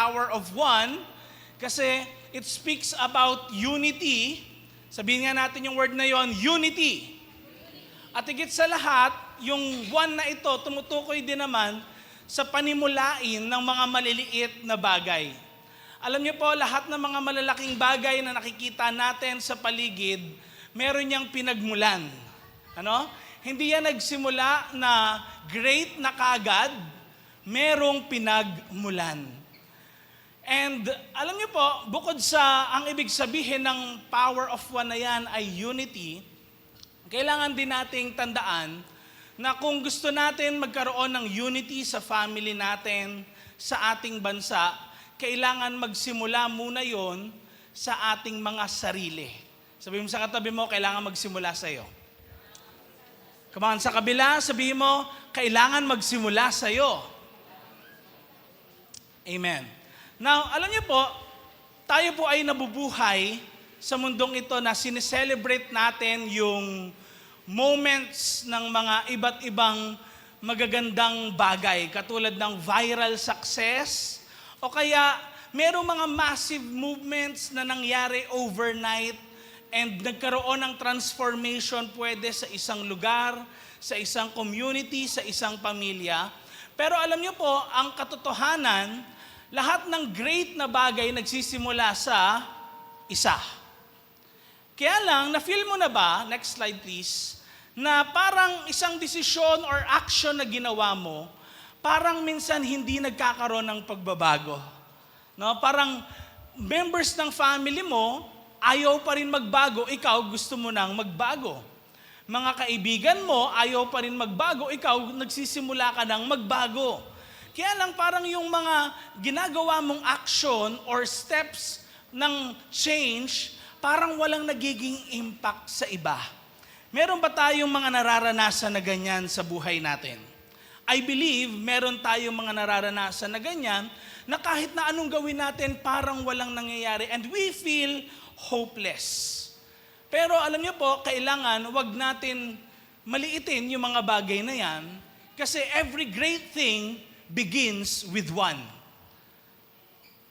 Power of One kasi it speaks about unity. Sabihin nga natin yung word na yon, unity. At higit sa lahat, yung one na ito tumutukoy din naman sa panimulain ng mga maliliit na bagay. Alam niyo po, lahat ng mga malalaking bagay na nakikita natin sa paligid, meron niyang pinagmulan. Ano? Hindi yan nagsimula na great na kagad, merong pinagmulan. And alam niyo po, bukod sa ang ibig sabihin ng power of one na yan ay unity, kailangan din nating tandaan na kung gusto natin magkaroon ng unity sa family natin, sa ating bansa, kailangan magsimula muna yon sa ating mga sarili. Sabihin mo sa katabi mo, kailangan magsimula sa iyo. Come on, sa kabila, sabihin mo, kailangan magsimula sa iyo. Amen. Now, alam niyo po, tayo po ay nabubuhay sa mundong ito na sineselebrate natin yung moments ng mga iba't ibang magagandang bagay, katulad ng viral success, o kaya merong mga massive movements na nangyari overnight and nagkaroon ng transformation pwede sa isang lugar, sa isang community, sa isang pamilya. Pero alam niyo po, ang katotohanan, lahat ng great na bagay nagsisimula sa isa. Kaya lang, na-feel mo na ba, next slide please, na parang isang desisyon or action na ginawa mo, parang minsan hindi nagkakaroon ng pagbabago. No? Parang members ng family mo, ayaw pa rin magbago, ikaw gusto mo nang magbago. Mga kaibigan mo, ayaw pa rin magbago, ikaw nagsisimula ka nang magbago. Kaya lang parang yung mga ginagawa mong action or steps ng change, parang walang nagiging impact sa iba. Meron ba tayong mga nararanasan na ganyan sa buhay natin? I believe meron tayong mga nararanasan na ganyan na kahit na anong gawin natin, parang walang nangyayari and we feel hopeless. Pero alam niyo po, kailangan wag natin maliitin yung mga bagay na yan kasi every great thing begins with one.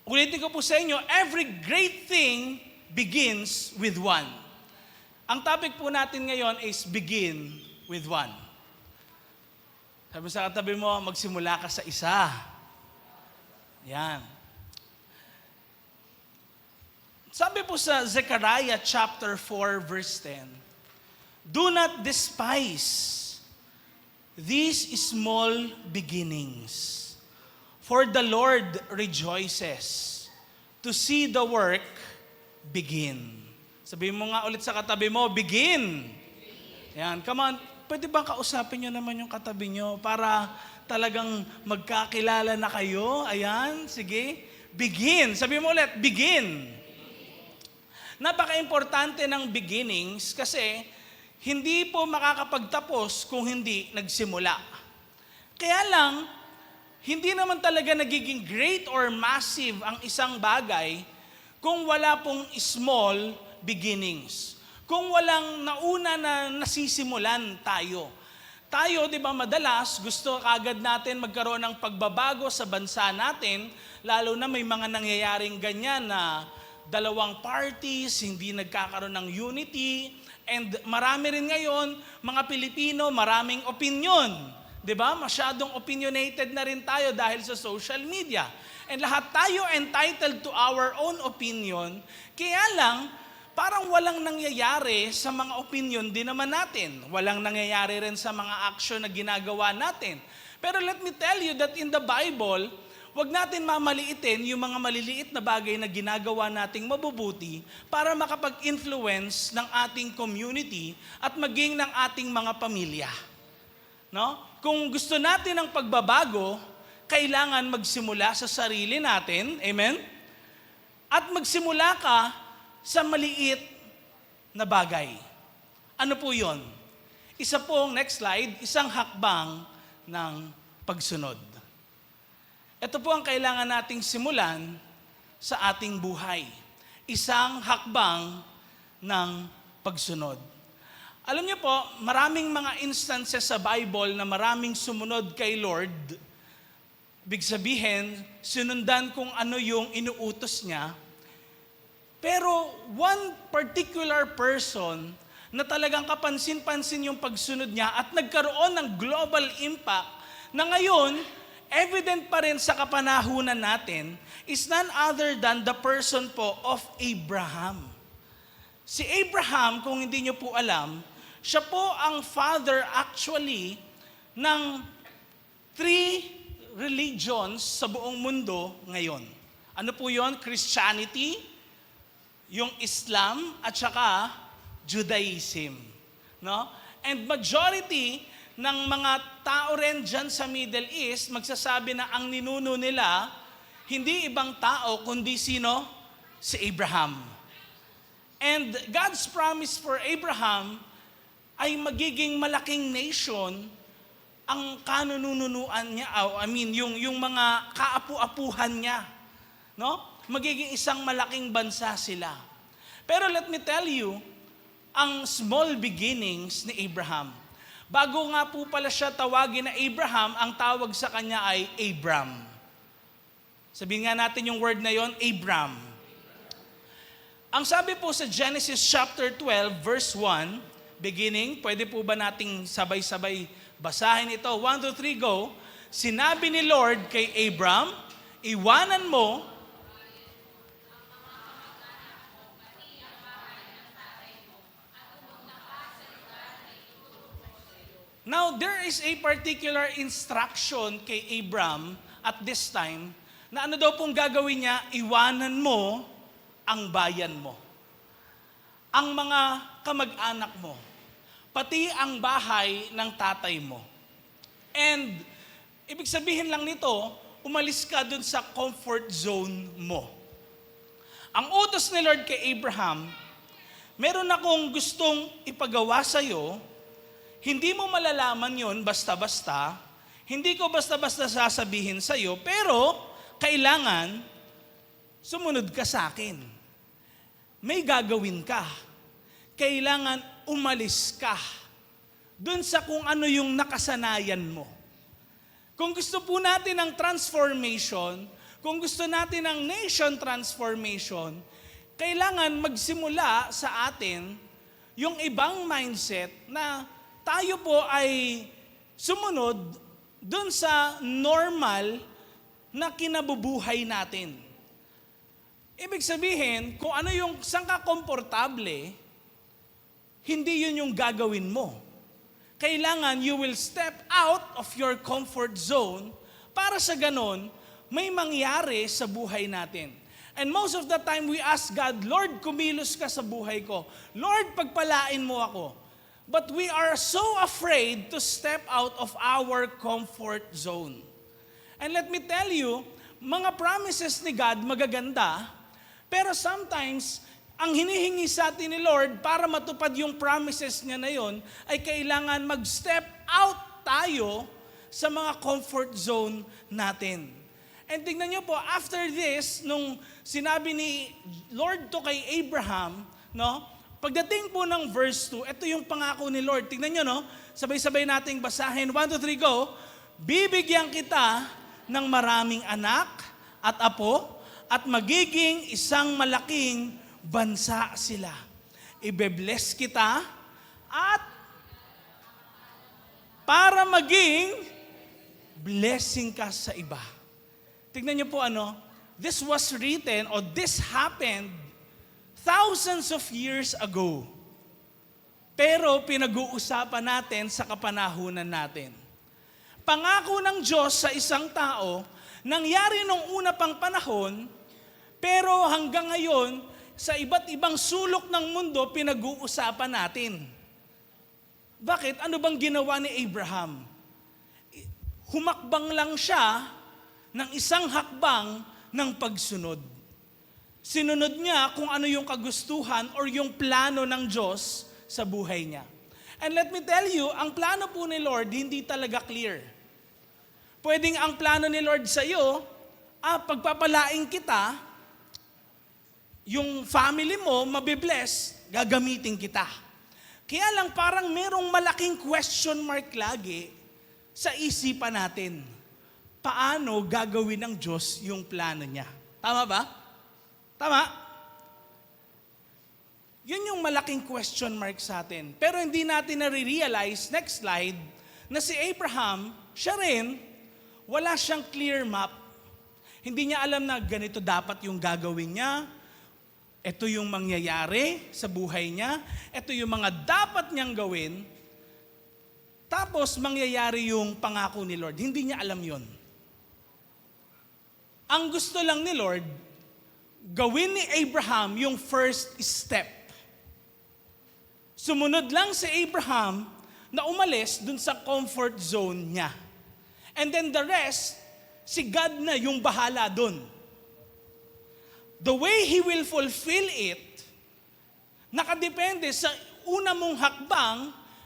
Ulitin ko po sa inyo, every great thing begins with one. Ang topic po natin ngayon is begin with one. Sabi sa katabi mo, magsimula ka sa isa. Yan. Sabi po sa Zechariah chapter 4 verse 10, do not despise these small beginnings, for the Lord rejoices to see the work begin. Sabihin mo nga ulit sa katabi mo, begin. Yan, come on. Pwede ba kausapin nyo naman yung katabi nyo para talagang magkakilala na kayo? Ayan, sige. Begin. Sabi mo ulit, begin. Napaka-importante ng beginnings kasi hindi po makakapagtapos kung hindi nagsimula. Kaya lang, hindi naman talaga nagiging great or massive ang isang bagay kung wala pong small beginnings. Kung walang nauna na nasisimulan tayo. Tayo, di ba, madalas gusto kagad natin magkaroon ng pagbabago sa bansa natin, lalo na may mga nangyayaring ganyan na dalawang parties, hindi nagkakaroon ng unity, and marami rin ngayon, mga Pilipino, maraming opinion. Di ba? Masyadong opinionated na rin tayo dahil sa social media. And lahat tayo entitled to our own opinion, kaya lang, parang walang nangyayari sa mga opinion din naman natin. Walang nangyayari rin sa mga action na ginagawa natin. Pero let me tell you that in the Bible, wag natin mamaliitin yung mga maliliit na bagay na ginagawa nating mabubuti para makapag-influence ng ating community at maging ng ating mga pamilya. No? Kung gusto natin ng pagbabago, kailangan magsimula sa sarili natin. Amen? At magsimula ka sa maliit na bagay. Ano po yon? Isa pong, next slide, isang hakbang ng pagsunod. Ito po ang kailangan nating simulan sa ating buhay. Isang hakbang ng pagsunod. Alam niyo po, maraming mga instances sa Bible na maraming sumunod kay Lord. Ibig sabihin, sinundan kung ano yung inuutos niya. Pero one particular person na talagang kapansin-pansin yung pagsunod niya at nagkaroon ng global impact na ngayon, evident pa rin sa kapanahunan natin, is none other than the person po of Abraham. Si Abraham, kung hindi niyo po alam, siya po ang father actually ng 3 religions sa buong mundo ngayon. Ano po yon? Christianity, yung Islam, at saka Judaism. No? And majority ng mga tao rin dyan sa Middle East, magsasabi na ang ninuno nila, hindi ibang tao, kundi sino? Si Abraham. And God's promise for Abraham ay magiging malaking nation ang kanununuan niya, yung mga kaapu-apuhan niya. No? Magiging isang malaking bansa sila. Pero let me tell you, ang small beginnings ni Abraham. Bago nga po pala siya tawagin na Abraham, ang tawag sa kanya ay Abram. Sabihin nga natin yung word na yon, Abram. Ang sabi po sa Genesis chapter 12, verse 1, beginning, pwede po ba nating sabay-sabay basahin ito? 1, 2, 3, go. Sinabi ni Lord kay Abram, iwanan mo Now, there is a particular instruction kay Abram at this time na ano daw pong gagawin niya, iwanan mo ang bayan mo. Ang mga kamag-anak mo. Pati ang bahay ng tatay mo. And, ibig sabihin lang nito, umalis ka dun sa comfort zone mo. Ang utos ni Lord kay Abraham, meron akong gustong ipagawa sa'yo. Hindi mo malalaman yon basta-basta. Hindi ko basta-basta sasabihin sa'yo, pero kailangan sumunod ka sa akin. May gagawin ka. Kailangan umalis ka dun sa kung ano yung nakasanayan mo. Kung gusto po natin ng transformation, kung gusto natin ng nation transformation, kailangan magsimula sa atin yung ibang mindset na tayo po ay sumunod dun sa normal na kinabubuhay natin. Ibig sabihin, kung ano yung saan ka komportable, hindi yun yung gagawin mo. Kailangan you will step out of your comfort zone para sa ganon, may mangyari sa buhay natin. And most of the time we ask God, Lord, kumilos ka sa buhay ko. Lord, pagpalain mo ako. But we are so afraid to step out of our comfort zone. And let me tell you, mga promises ni God magaganda, pero sometimes, ang hinihingi sa atin ni Lord para matupad yung promises niya na yon, ay kailangan mag-step out tayo sa mga comfort zone natin. And tingnan niyo po, after this, nung sinabi ni Lord to kay Abraham, no? Pagdating po ng verse 2, ito yung pangako ni Lord. Tingnan nyo, no? Sabay-sabay nating basahin. 1, 2, 3, go. Bibigyan kita ng maraming anak at apo at magiging isang malaking bansa sila. Ibe-bless kita at para maging blessing ka sa iba. Tingnan nyo po this was written or this happened thousands of years ago. Pero pinag-uusapan natin sa kapanahunan natin. Pangako ng Diyos sa isang tao, nangyari nung una pang panahon, pero hanggang ngayon, sa iba't ibang sulok ng mundo, pinag-uusapan natin. Bakit? Ano bang ginawa ni Abraham? Humakbang lang siya ng isang hakbang ng pagsunod. Sinunod niya kung ano yung kagustuhan or yung plano ng Diyos sa buhay niya. And let me tell you, ang plano po ni Lord hindi talaga clear. Pwedeng ang plano ni Lord sa iyo, pagpapalain kita, yung family mo mabibless, gagamitin kita. Kaya lang parang merong malaking question mark lagi sa isipan natin. paano gagawin ng Diyos yung plano niya. Tama ba? Tama? Yun yung malaking question mark sa atin. Pero hindi natin nare-realize, next slide, na si Abraham, siya rin, wala siyang clear map. Hindi niya alam na ganito dapat yung gagawin niya. Ito yung mangyayari sa buhay niya. Ito yung mga dapat niyang gawin. Tapos mangyayari yung pangako ni Lord. Hindi niya alam yon. Ang gusto lang ni Lord, gawin ni Abraham yung first step. Sumunod lang si Abraham na umalis dun sa comfort zone niya. And then the rest, si God na yung bahala dun. The way He will fulfill it, nakadepende sa una mong hakbang,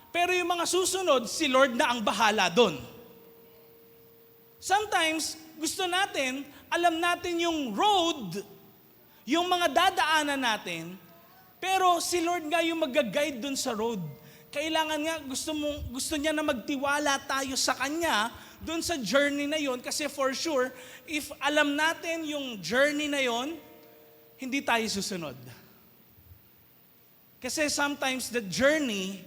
pero yung mga susunod, si Lord na ang bahala dun. Sometimes, gusto natin, alam natin yung road, yung mga dadaanan natin, pero si Lord nga yung mag-guide dun sa road. Kailangan nga, gusto niya na magtiwala tayo sa Kanya dun sa journey na yon, kasi for sure, if alam natin yung journey na yon, hindi tayo susunod. Kasi sometimes the journey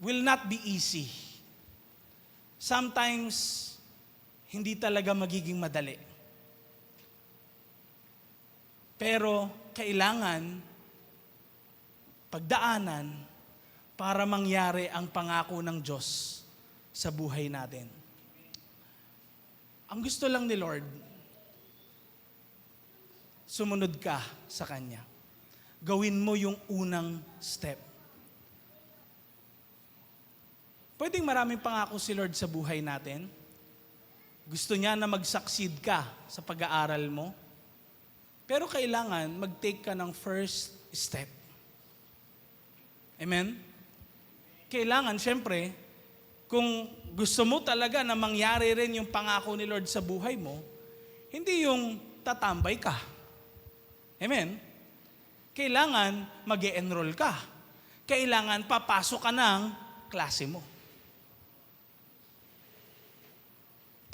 will not be easy. Sometimes, hindi talaga magiging madali. Pero kailangan pagdaanan para mangyari ang pangako ng Diyos sa buhay natin. Ang gusto lang ni Lord, sumunod ka sa Kanya. Gawin mo yung unang step. Pwedeng maraming pangako si Lord sa buhay natin. Gusto niya na mag-succeed ka sa pag-aaral mo. Pero kailangan mag-take ka ng first step. Amen? Kailangan, syempre, kung gusto mo talaga na mangyari rin yung pangako ni Lord sa buhay mo, hindi yung tatambay ka. Amen? Kailangan mag-e-enroll ka. Kailangan papasok ka ng klase mo.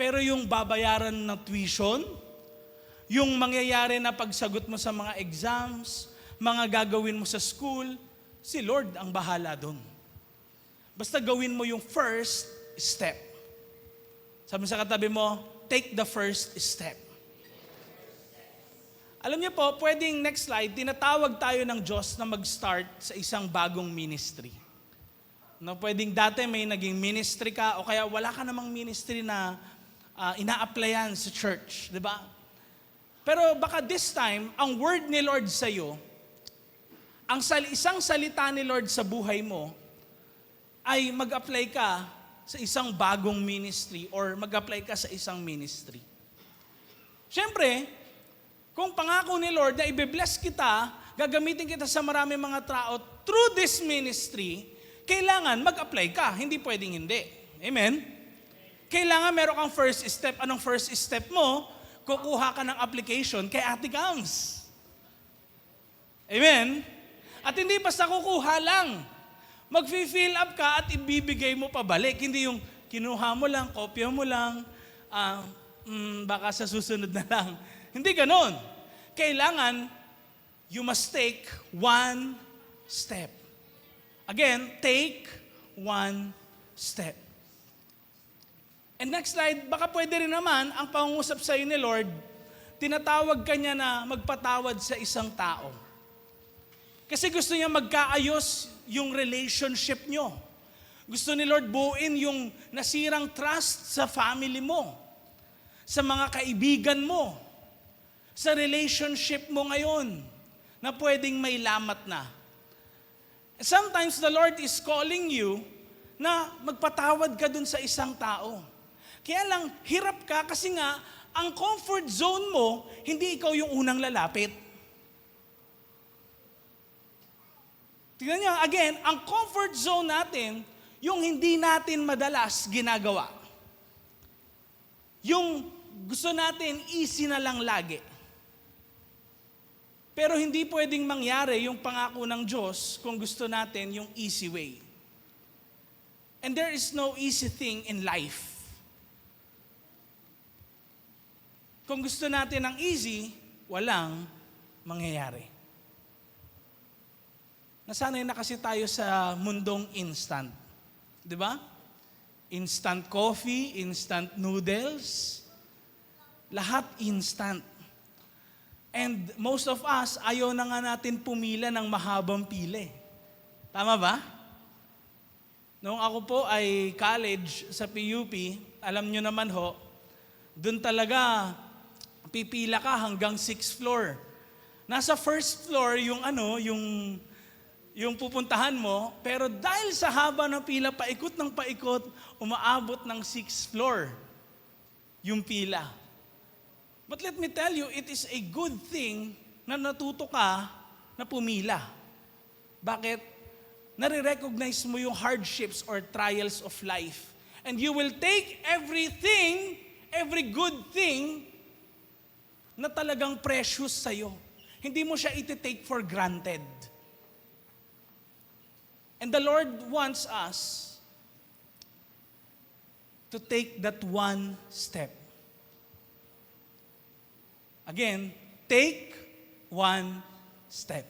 Pero yung babayaran ng tuition, yung mangyayari na pagsagot mo sa mga exams, mga gagawin mo sa school, si Lord ang bahala doon. Basta gawin mo yung first step. Sabi sa katabi mo, take the first step. Alam niyo po, pwedeng next slide, tinatawag tayo ng Diyos na mag-start sa isang bagong ministry. No, pwedeng dati may naging ministry ka o kaya wala ka namang ministry na ina-applyan sa church, di ba? Pero baka this time, ang word ni Lord sa iyo, isang salita ni Lord sa buhay mo, ay mag-apply ka sa isang bagong ministry or mag-apply ka sa isang ministry. Siyempre, kung pangako ni Lord na i-bless kita, gagamitin kita sa maraming mga tao through this ministry, kailangan mag-apply ka. Hindi pwedeng hindi. Amen? Kailangan meron kang first step. Anong first step mo? Kukuha ka ng application kay Ate Gams. Amen? At hindi basta kukuha lang. Mag-fill up ka at ibibigay mo pabalik. Hindi yung kinuha mo lang, kopya mo lang, baka sa susunod na lang. Hindi ganon. Kailangan, you must take one step. Again, take one step. And next slide, baka pwede rin naman ang pangungusap sa iyo ni Lord, tinatawag ka niya na magpatawad sa isang tao. Kasi gusto niya magkaayos yung relationship nyo. Gusto ni Lord buuin yung nasirang trust sa family mo, sa mga kaibigan mo, sa relationship mo ngayon na pwedeng may lamat na. Sometimes the Lord is calling you na magpatawad ka dun sa isang tao. Kaya lang, hirap ka kasi nga, ang comfort zone mo, hindi ikaw yung unang lalapit. Tingnan niyo, again, ang comfort zone natin, yung hindi natin madalas ginagawa. Yung gusto natin, easy na lang lagi. Pero hindi pwedeng mangyari yung pangako ng Diyos kung gusto natin yung easy way. And there is no easy thing in life. kung gusto natin ng easy, walang mangyayari. Nasanay na kasi tayo sa mundong instant. Di ba? Instant coffee, instant noodles, lahat instant. And most of us, ayaw na nga natin pumila ng mahabang pili. Tama ba? Noong ako po ay college sa PUP, alam nyo naman ho, doon talaga pipila ka hanggang 6th floor. Nasa first floor yung pupuntahan mo, pero dahil sa haba ng pila, paikot ng paikot, umaabot ng 6th floor yung pila. But let me tell you, it is a good thing na natuto ka na pumila. Bakit? Nare-recognize mo yung hardships or trials of life. And you will take everything, every good thing na talagang precious sa'yo. Hindi mo siya iti-take for granted. And the Lord wants us to take that one step. Again, take one step.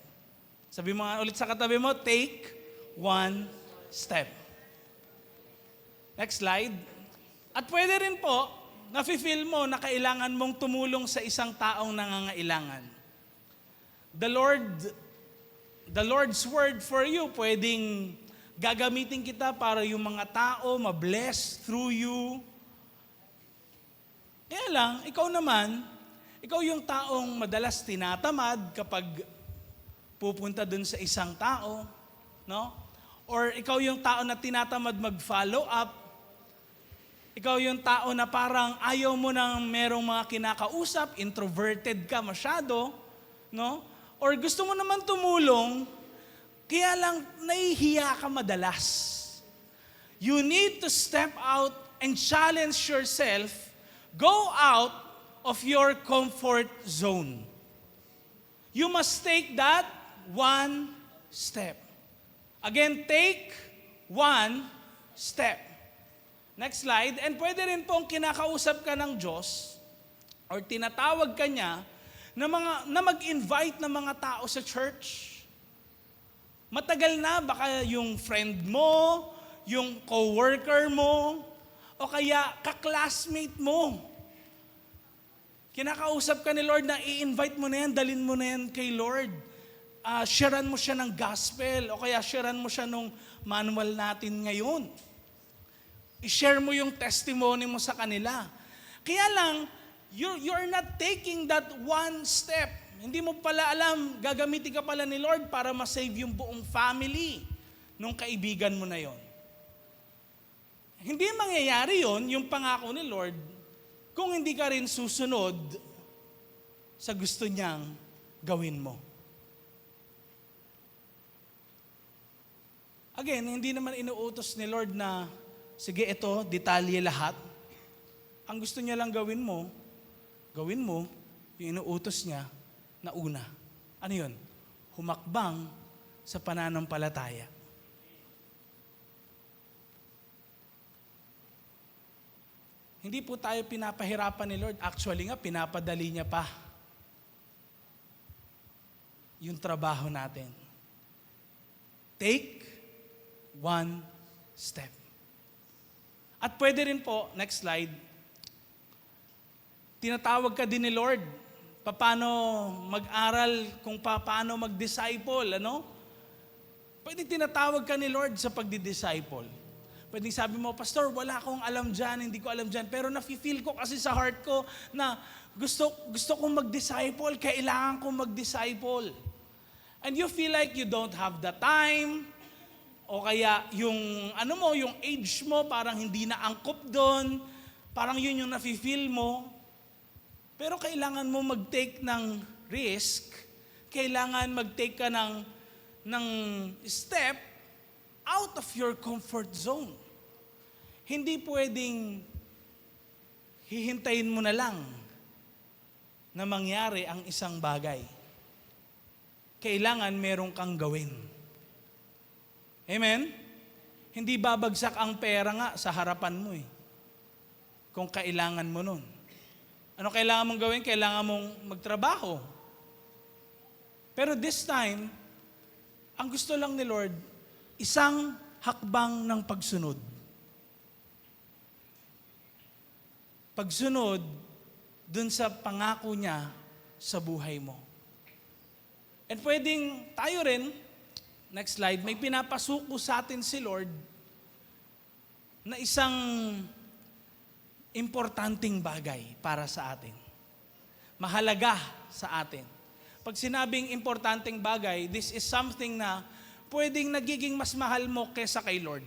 Sabi mo nga ulit sa katabi mo, take one step. Next slide. At pwede rin po, nafe-feel mo na kailangan mong tumulong sa isang taong nangangailangan. The Lord's word for you, pwedeng gagamitin kita para yung mga tao ma-bless through you. Kaya lang, ikaw yung taong madalas tinatamad kapag pupunta dun sa isang tao, no? Or ikaw yung tao na tinatamad mag-follow up. Ikaw yung tao na parang ayaw mo nang merong mga kinakausap, introverted ka masyado, no? Or gusto mo naman tumulong, kaya lang nahihiya ka madalas. You need to step out and challenge yourself. Go out of your comfort zone. You must take that one step. Again, take one step. Next slide. And pwede rin pong kinakausap ka ng Diyos or tinatawag ka niya na mag-invite ng mga tao sa church. Matagal na, baka yung friend mo, yung coworker mo, o kaya ka-classmate mo. Kinakausap ka ni Lord na i-invite mo na yan, dalin mo na yan kay Lord. Sharean mo siya ng gospel o kaya sharean mo siya nung manual natin ngayon. I-share mo yung testimony mo sa kanila. Kaya lang, you're not taking that one step. Hindi mo pala alam, gagamitin ka pala ni Lord para ma-save yung buong family nung kaibigan mo na yon. Hindi mangyayari yon, yung pangako ni Lord, kung hindi ka rin susunod sa gusto niyang gawin mo. Again, hindi naman inuutos ni Lord na, sige ito, detalye lahat. Ang gusto niya lang gawin mo yung inuutos niya na una. Ano yun? Humakbang sa pananampalataya. Hindi po tayo pinapahirapan ni Lord. Actually nga, pinapadali niya pa yung trabaho natin. Take one step. At pwede rin po, next slide, tinatawag ka din ni Lord. Paano mag-aral, kung paano mag-disciple, ano? Pwede tinatawag ka ni Lord sa pagdi-disciple. Pwedeng sabi mo, Pastor, wala akong alam dyan, hindi ko alam dyan. Pero nafe-feel ko kasi sa heart ko na gusto kong mag-disciple, kailangan kong mag-disciple. And you feel like you don't have the time, o kaya yung yung age mo parang hindi na angkop doon, parang yun yung nafe-feel mo. Pero kailangan mo mag-take ng risk, kailangan mag-take ka ng step out of your comfort zone. Hindi pwedeng hihintayin mo na lang na mangyari ang isang bagay. Kailangan meron kang gawin. Amen? Hindi babagsak ang pera nga sa harapan mo kung kailangan mo nun. Ano kailangan mong gawin? Kailangan mong magtrabaho. Pero this time, ang gusto lang ni Lord, isang hakbang ng pagsunod. Pagsunod dun sa pangako niya sa buhay mo. And pwedeng tayo rin, next slide, may pinapasuko sa atin si Lord na isang importanteng bagay para sa atin. Mahalaga sa atin. Pag sinabing importanteng bagay, this is something na pwedeng nagiging mas mahal mo kaysa kay Lord.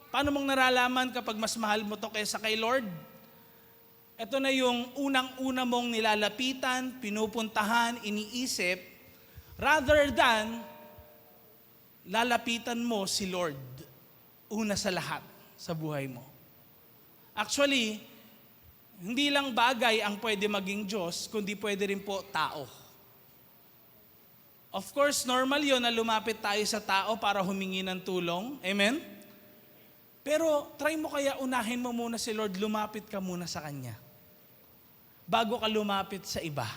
Paano mong naralaman kapag mas mahal mo to kaysa kay Lord? Ito na yung unang-una mong nilalapitan, pinupuntahan, iniisip, rather than lalapitan mo si Lord una sa lahat sa buhay mo. Actually, hindi lang bagay ang pwede maging Diyos, kundi pwede rin po tao. Of course, normal yun na lumapit tayo sa tao para humingi ng tulong. Amen? Pero try mo kaya unahin mo muna si Lord, lumapit ka muna sa Kanya bago ka lumapit sa iba.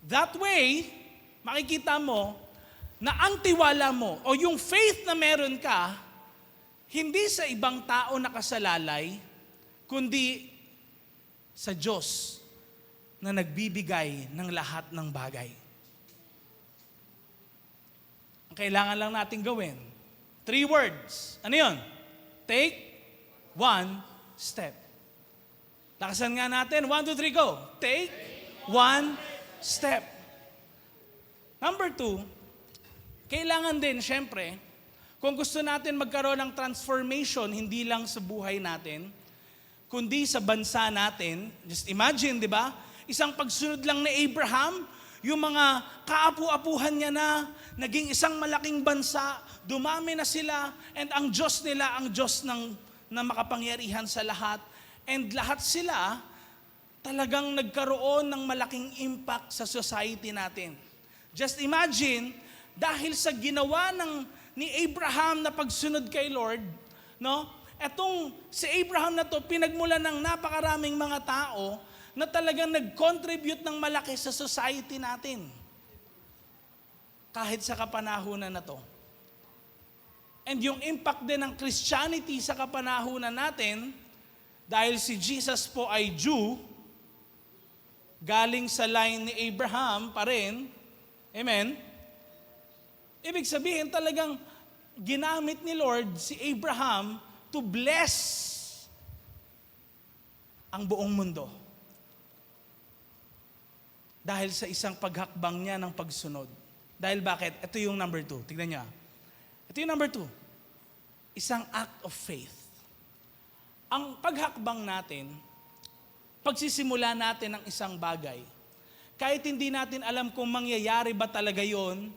That way, makikita mo na ang tiwala mo o yung faith na meron ka, hindi sa ibang tao nakasalalay, kundi sa Diyos na nagbibigay ng lahat ng bagay. Ang kailangan lang natin gawin, 3 words. Ano yun? Take 1 step. Lakasan nga natin. 1, 2, 3, go. Take 1 step. Number 2, kailangan din, syempre, kung gusto natin magkaroon ng transformation, hindi lang sa buhay natin, kundi sa bansa natin. Just imagine, di ba? Isang pagsunod lang ni Abraham, yung mga kaapu-apuhan niya na, naging isang malaking bansa, dumami na sila, and ang Diyos nila, ang Diyos na makapangyarihan sa lahat. And lahat sila, talagang nagkaroon ng malaking impact sa society natin. Just imagine, dahil sa ginawa ni Abraham na pagsunod kay Lord, no? Etong si Abraham na to, pinagmulan ng napakaraming mga tao na talagang nag-contribute ng malaki sa society natin. Kahit sa kapanahunan na to. And yung impact din ng Christianity sa kapanahunan natin, dahil si Jesus po ay Jew, galing sa line ni Abraham pa rin, amen? Ibig sabihin talagang ginamit ni Lord si Abraham to bless ang buong mundo. Dahil sa isang paghakbang niya ng pagsunod. Dahil bakit? Ito yung number 2. Tignan niyo. Ito yung number 2. Isang act of faith. Ang paghakbang natin, pagsisimula natin ng isang bagay, kahit hindi natin alam kung mangyayari ba talaga yon,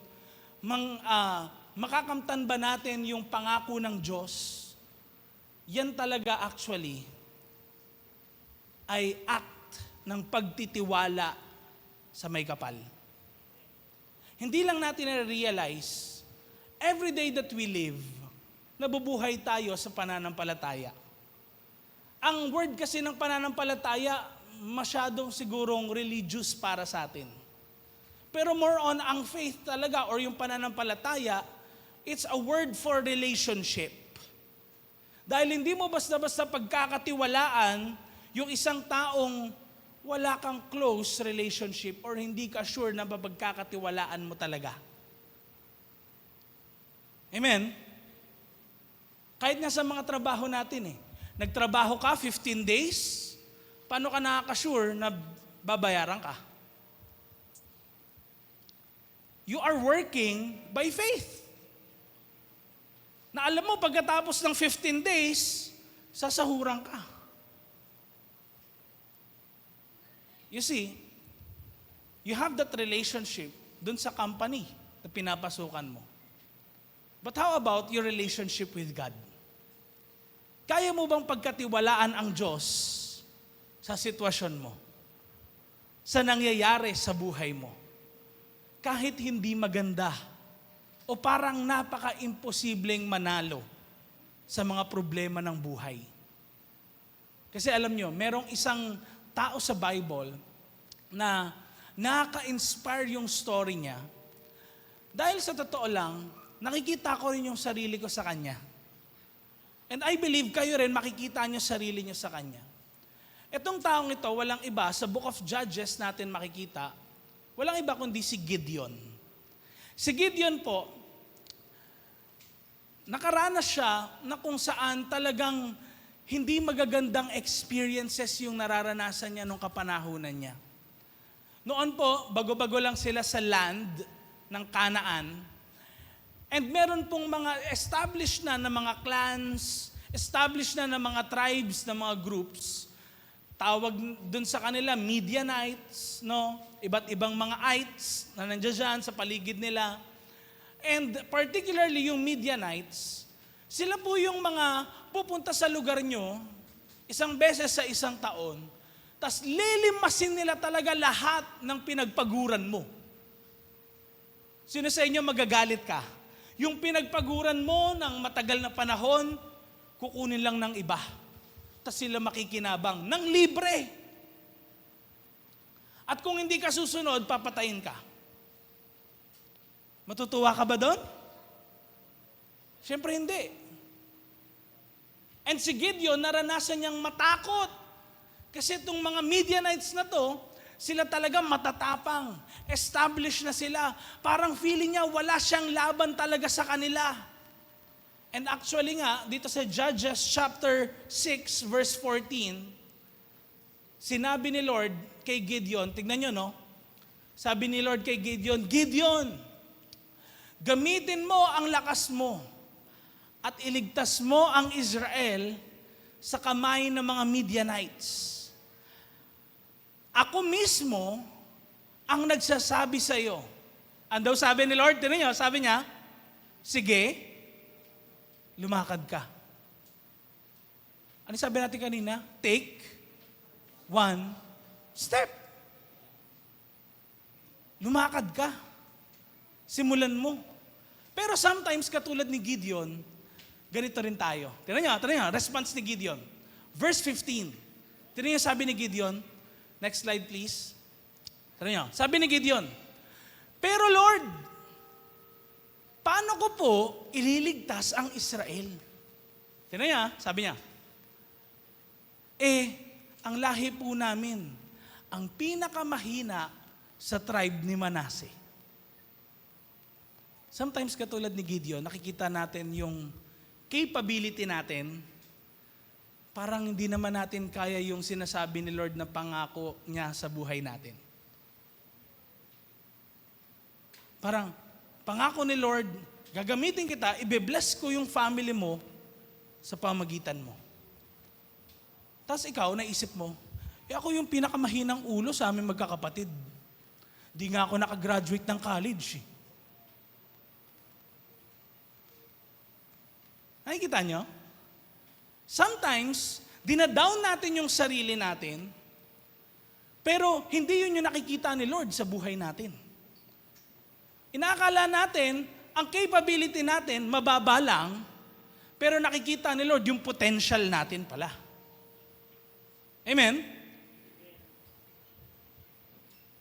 makakamtan ba natin yung pangako ng Diyos, yan talaga actually ay act ng pagtitiwala sa may kapal. Hindi lang natin na-realize, every day that we live, nabubuhay tayo sa pananampalataya. Ang word kasi ng pananampalataya, masyadong sigurong religious para sa atin. Pero more on ang faith talaga or yung pananampalataya, it's a word for relationship. Dahil hindi mo basta-basta pagkakatiwalaan yung isang taong wala kang close relationship or hindi ka sure na mapagkakatiwalaan mo talaga. Amen? Kahit nga sa mga trabaho natin nagtrabaho ka 15 days, paano ka nakaka-sure na babayaran ka? You are working by faith. Na alam mo, pagkatapos ng 15 days, sasahuran ka. You see, you have that relationship dun sa company na pinapasukan mo. But how about your relationship with God? Kaya mo bang pagkatiwalaan ang Diyos sa sitwasyon mo? Sa nangyayari sa buhay mo? Kahit hindi maganda o parang napaka-imposibleng manalo sa mga problema ng buhay. Kasi alam nyo, merong isang tao sa Bible na nakaka-inspire yung story niya. Dahil sa totoo lang, nakikita ko rin yung sarili ko sa kanya. And I believe kayo rin makikita niyo sarili niyo sa kanya. Itong taong ito, walang iba, sa Book of Judges natin makikita, walang iba kundi si Gideon. Si Gideon po, nakaranas siya na kung saan talagang hindi magagandang experiences yung nararanasan niya nung kapanahunan niya. Noon po, bago-bago lang sila sa land ng Canaan. And meron pong mga established na mga clans, established na mga tribes, na mga groups. Tawag dun sa kanila, Midianites, no? Iba't ibang mga ites na nandiyan dyan sa paligid nila. And particularly yung Midianites, sila po yung mga pupunta sa lugar nyo isang beses sa isang taon, tas lilimasin nila talaga lahat ng pinagpaguran mo. Sino sa inyo magagalit ka? Yung pinagpaguran mo ng matagal na panahon, kukunin lang ng iba. Tas sila makikinabang ng libre. At kung hindi ka susunod, papatayin ka. Matutuwa ka ba doon? Siyempre hindi. And si Gideon, naranasan niyang matakot. Kasi itong mga Midianites na to, sila talaga matatapang. Established na sila. Parang feeling niya wala siyang laban talaga sa kanila. And actually nga, dito sa Judges chapter 6 verse 14, sinabi ni Lord kay Gideon, tignan nyo no, sabi ni Lord kay Gideon, Gideon, gamitin mo ang lakas mo at iligtas mo ang Israel sa kamay ng mga Midianites. Ako mismo ang nagsasabi sa iyo. Ano daw sabi ni Lord? Tignan nyo, sabi niya, sige, lumakad ka. Ano sabi natin kanina? Take one step. Lumakad ka. Simulan mo. Pero sometimes, katulad ni Gideon, ganito rin tayo. Tignan nyo, response ni Gideon. Verse 15. Tignan nyo, sabi ni Gideon, next slide please. Tignan nyo, sabi ni Gideon, pero Lord, paano ko po ililigtas ang Israel? Tignan niya, sabi niya, ang lahi po namin, ang pinakamahina sa tribe ni Manasseh. Sometimes katulad ni Gideon, nakikita natin yung capability natin, parang hindi naman natin kaya yung sinasabi ni Lord na pangako niya sa buhay natin. Parang, pangako ni Lord, gagamitin kita, ibe-bless ko yung family mo sa pamagitan mo. Tapos ikaw, naisip mo, ako yung pinakamahinang ulo sa aming magkakapatid. Di nga ako nakagraduate ng college. Nakikita nyo? Sometimes, dinadown natin yung sarili natin, pero hindi yun yung nakikita ni Lord sa buhay natin. Inaakala natin, ang capability natin, mababa lang, pero nakikita ni Lord yung potential natin pala. Amen?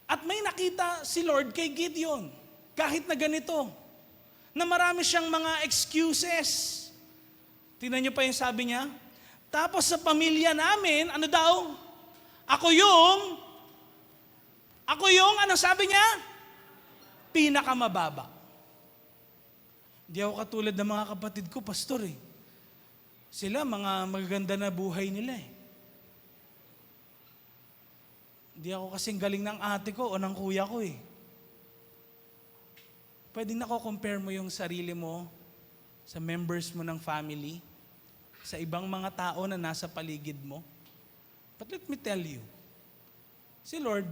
At may nakita si Lord kay Gideon, kahit na ganito, na marami siyang mga excuses. Tingnan niyo pa yung sabi niya, tapos sa pamilya namin, ano daw? Ako yung, ano sabi niya? Pinakamababa. Hindi ako katulad ng mga kapatid ko, pastor eh. Sila, mga magaganda na buhay nila eh. Hindi ako kasing galing ng ate ko o ng kuya ko eh. Pwedeng nako-compare mo yung sarili mo sa members mo ng family, sa ibang mga tao na nasa paligid mo. But let me tell you, si Lord,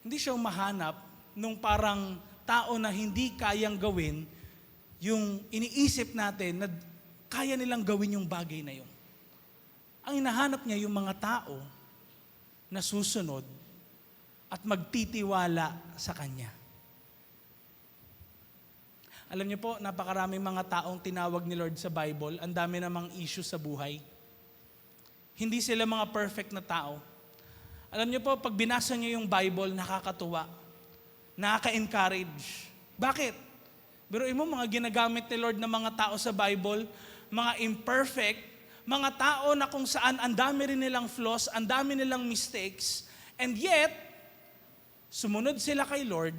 hindi siya mahanap nung parang tao na hindi kayang gawin yung iniisip natin na kaya nilang gawin yung bagay na yun. Ang hinahanap niya yung mga tao na susunod at magtitiwala sa Kanya. Alam niyo po, napakaraming mga taong tinawag ni Lord sa Bible, ang dami namang issue sa buhay. Hindi sila mga perfect na tao. Alam niyo po, pag binasa niyo yung Bible, nakakatuwa. Nakaka-encourage. Bakit? Biruin mo, mga ginagamit ni Lord ng mga tao sa Bible, mga imperfect, mga tao na kung saan ang dami rin nilang flaws, ang dami nilang mistakes, and yet, sumunod sila kay Lord,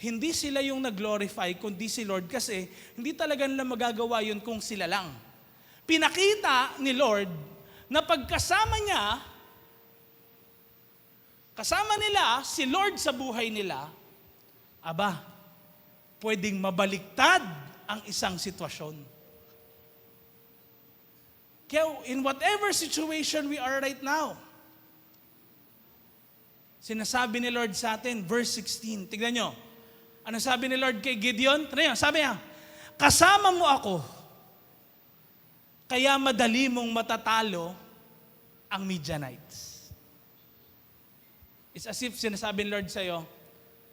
hindi sila yung nag-glorify, kundi si Lord kasi hindi talaga nila magagawa yun kung sila lang. Pinakita ni Lord na pagkasama niya, kasama nila si Lord sa buhay nila, aba, pwedeng mabaliktad ang isang sitwasyon. Kaya in whatever situation we are right now, sinasabi ni Lord sa atin, verse 16, tignan nyo, ano sabi ni Lord kay Gideon? Tignan nyo, sabi niya, kasama mo ako, kaya madali mong matatalo ang Midianites. It's as if sinasabi ni Lord sa'yo,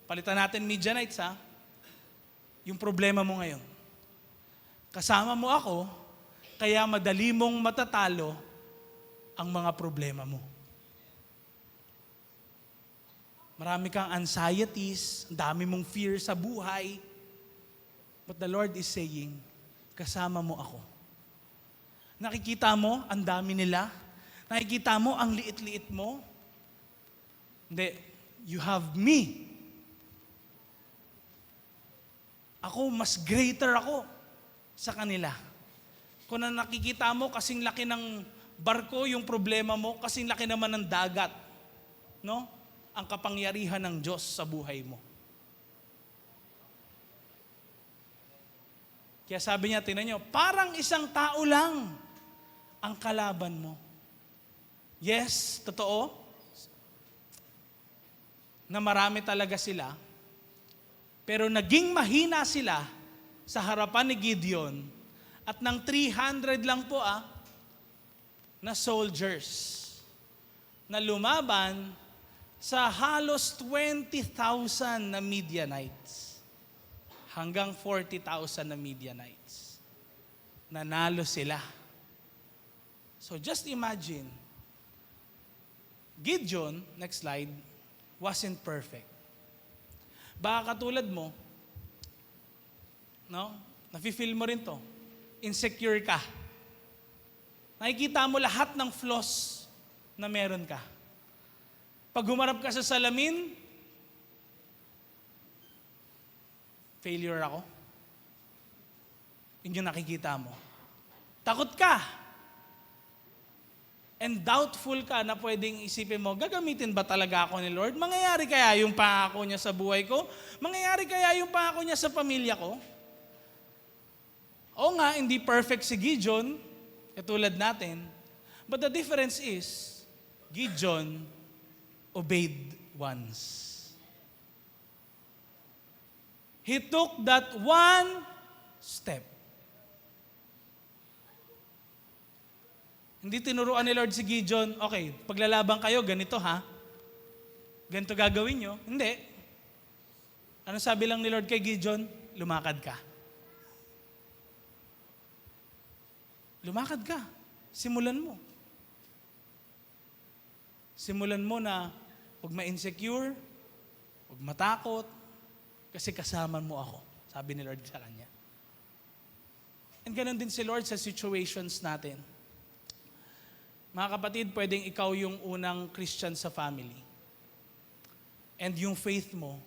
palitan natin Midianites ha, yung problema mo ngayon. Kasama mo ako, kaya madali mong matatalo ang mga problema mo. Marami kang anxieties, ang dami mong fear sa buhay. But the Lord is saying, kasama mo ako. Nakikita mo, ang dami nila. Nakikita mo, ang liit-liit mo. Hindi, you have me. Ako, mas greater ako sa kanila. Kung na nakikita mo, kasing laki ng barko, yung problema mo, kasing laki naman ng dagat. No? Ang kapangyarihan ng Diyos sa buhay mo. Kaya sabi niya, tingnan nyo, parang isang tao lang ang kalaban mo. Yes, totoo, na marami talaga sila, pero naging mahina sila sa harapan ni Gideon at ng 300 lang po na soldiers na lumaban sa halos 20,000 na Midianites hanggang 40,000 na Midianites. Nanalo sila. So just imagine, Gideon, next slide, wasn't perfect. Baka katulad mo, no? Nafe-feel mo rin to. Insecure ka. Nakikita mo lahat ng flaws na meron ka. Pag humarap ka sa salamin, failure ako. Yun yung nakikita mo. Takot ka. And doubtful ka na pwedeng isipin mo, gagamitin ba talaga ako ni Lord? Mangyayari kaya yung pangako niya sa buhay ko? Mangyayari kaya yung pangako niya sa pamilya ko? Oo nga, hindi perfect si Gideon, katulad natin. But the difference is, Gideon obeyed once. He took that one step. Hindi tinuruan ni Lord si Gideon, okay, paglalaban kayo, ganito ha. Ganito gagawin nyo. Hindi. Ano sabi lang ni Lord kay Gideon? Lumakad ka. Lumakad ka. Simulan mo. Simulan mo na huwag ma-insecure, huwag matakot, kasi kasama mo ako, sabi ni Lord sa kanya. And ganun din si Lord sa situations natin. Mga kapatid, pwedeng ikaw yung unang Christian sa family. And yung faith mo,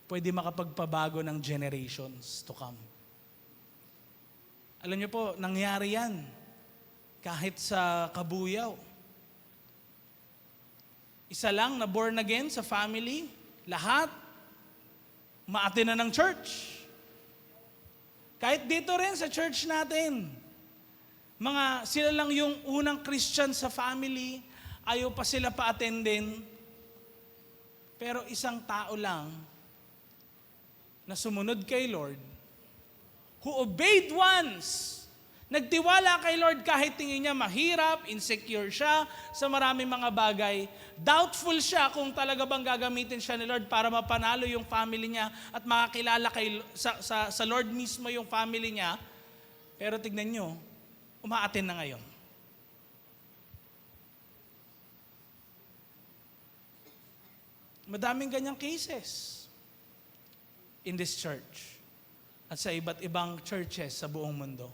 pwede makapagpabago ng generations to come. Alam niyo po, nangyari yan kahit sa Kabuyaw. Isa lang na born again sa family, lahat maate na ng church. Kahit dito rin sa church natin, sila lang yung unang Christian sa family, ayaw pa sila pa-attendin. Pero isang tao lang na sumunod kay Lord, who obeyed once, nagtiwala kay Lord kahit tingin niya mahirap, insecure siya sa maraming mga bagay. Doubtful siya kung talaga bang gagamitin siya ni Lord para mapanalo yung family niya at makakilala sa Lord mismo yung family niya. Pero tignan nyo, umaaten na ngayon. Madaming ganyang cases in this church at sa iba't ibang churches sa buong mundo.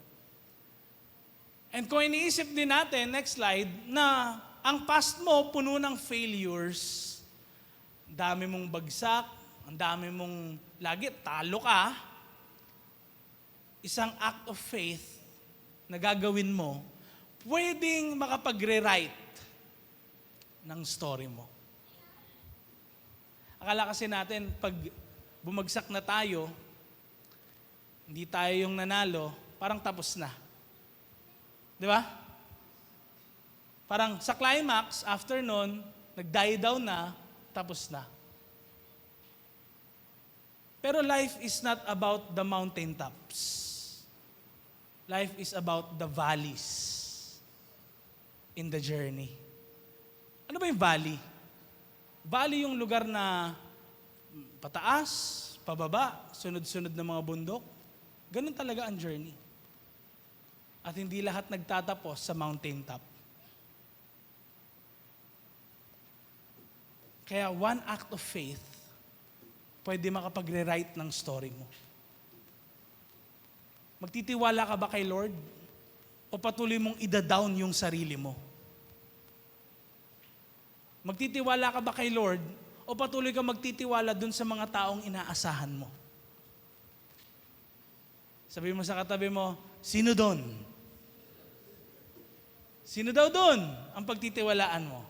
And kung iniisip din natin, next slide, na ang past mo puno ng failures, dami mong bagsak, ang dami mong lagi talo ka, isang act of faith na gagawin mo, pwedeng makapag-rewrite ng story mo. Akala kasi natin, pag bumagsak na tayo, hindi tayo yung nanalo, parang tapos na. Di ba? Parang sa climax, after nun, nag-die down na, tapos na. Pero life is not about the mountaintops. Life is about the valleys in the journey. Ano ba yung valley? Valley yung lugar na pataas, pababa, sunod-sunod na mga bundok. Ganun talaga ang journey. At hindi lahat nagtatapos sa mountaintop. Kaya one act of faith, pwede makapag-rewrite ng story mo. Magtitiwala ka ba kay Lord? O patuloy mong ida-down yung sarili mo? Magtitiwala ka ba kay Lord? O patuloy ka magtitiwala dun sa mga taong inaasahan mo? Sabi mo sa katabi mo, sino doon? Sino daw doon ang pagtitiwalaan mo?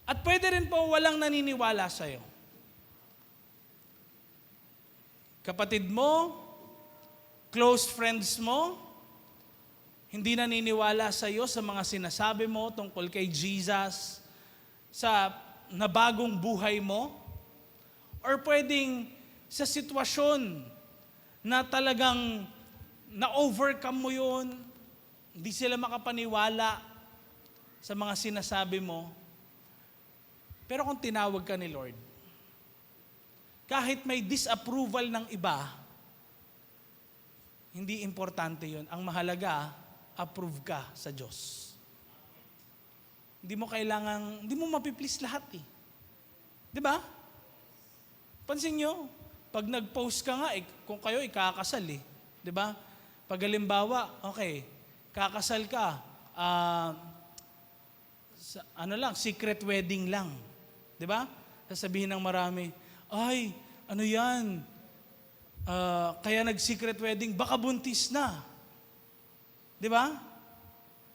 At pwede rin po walang naniniwala sa'yo. Kapatid mo, close friends mo, hindi naniniwala sa'yo sa mga sinasabi mo tungkol kay Jesus, sa nabagong buhay mo, or pwedeng sa sitwasyon na talagang na-overcome mo yun, hindi sila makapaniwala sa mga sinasabi mo. Pero kung tinawag ka ni Lord, kahit may disapproval ng iba, hindi importante yun. Ang mahalaga, approve ka sa Diyos. Hindi mo mapiplease lahat eh. Di ba? Pansin nyo, pag nag-post ka nga, kung kayo ikakasal eh. Di ba? Pag halimbawa, okay, kakasal ka, secret wedding lang. Di ba? Sasabihin ng marami, ay, ano yan? Kaya nag-secret wedding, baka buntis na. Di ba?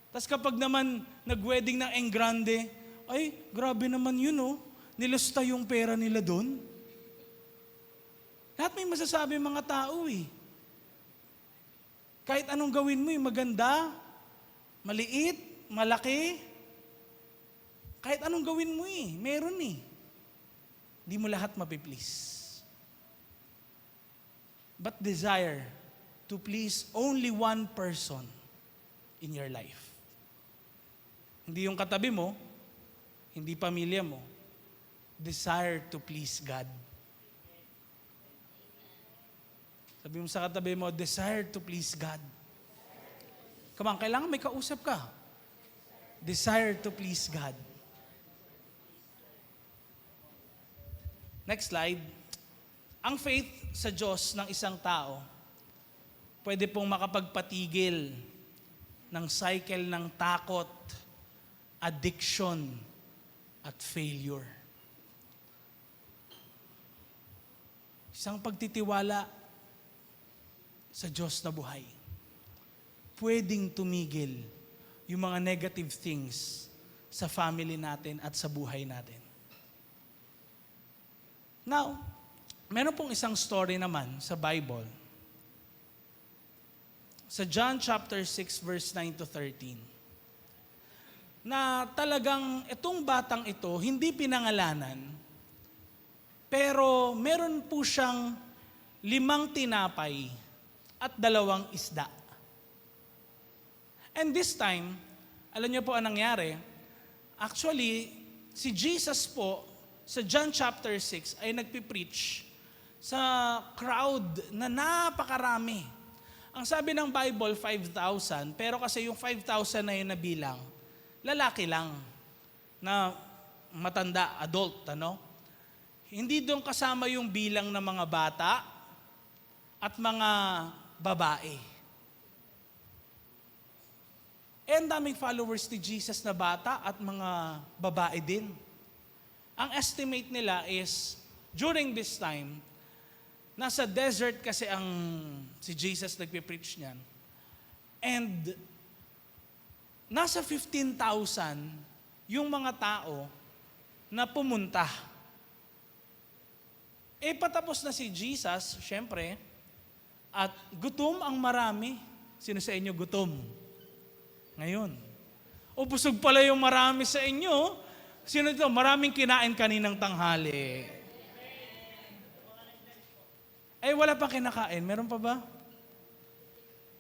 Tapos kapag naman nag-wedding ng Engrande, ay, grabe naman yun, oh. Nilusta yung pera nila doon. Lahat may masasabi mga tao, eh. Kahit anong gawin mo, maganda, maliit, malaki, kahit anong gawin mo, meron, Hindi mo lahat mapiplease. But desire to please only one person in your life. Hindi yung katabi mo, hindi pamilya mo. Desire to please God. Sabi mo sa katabi mo, desire to please God. Come on, kailangan may kausap ka. Desire to please God. Next slide. Ang faith sa Diyos ng isang tao, pwede pong makapagpatigil ng cycle ng takot, addiction, at failure. Isang pagtitiwala sa Diyos na buhay, pwedeng tumigil yung mga negative things sa family natin at sa buhay natin. Now, meron pong isang story naman sa Bible. Sa John chapter 6 verse 9 to 13. Na talagang itong batang ito hindi pinangalanan, pero meron po siyang 5 tinapay at 2 isda. And this time, alam niyo po ang nangyari, actually, si Jesus po, sa John chapter 6, ay nagpipreach sa crowd na napakarami. Ang sabi ng Bible, 5,000, pero kasi yung 5,000 na yun na bilang, lalaki lang, na matanda, adult, hindi doon kasama yung bilang ng mga bata at mga babae. Ang daming followers ni Jesus na bata at mga babae din. Ang estimate nila is, during this time, nasa desert kasi si Jesus nagpipreach niyan. And nasa 15,000 yung mga tao na pumunta. Patapos na si Jesus, syempre, at gutom ang marami. Sino sa inyo gutom? Ngayon. O busog pala yung marami sa inyo. Sino dito? Maraming kinain kaninang tanghali. Wala pa kinakain. Meron pa ba?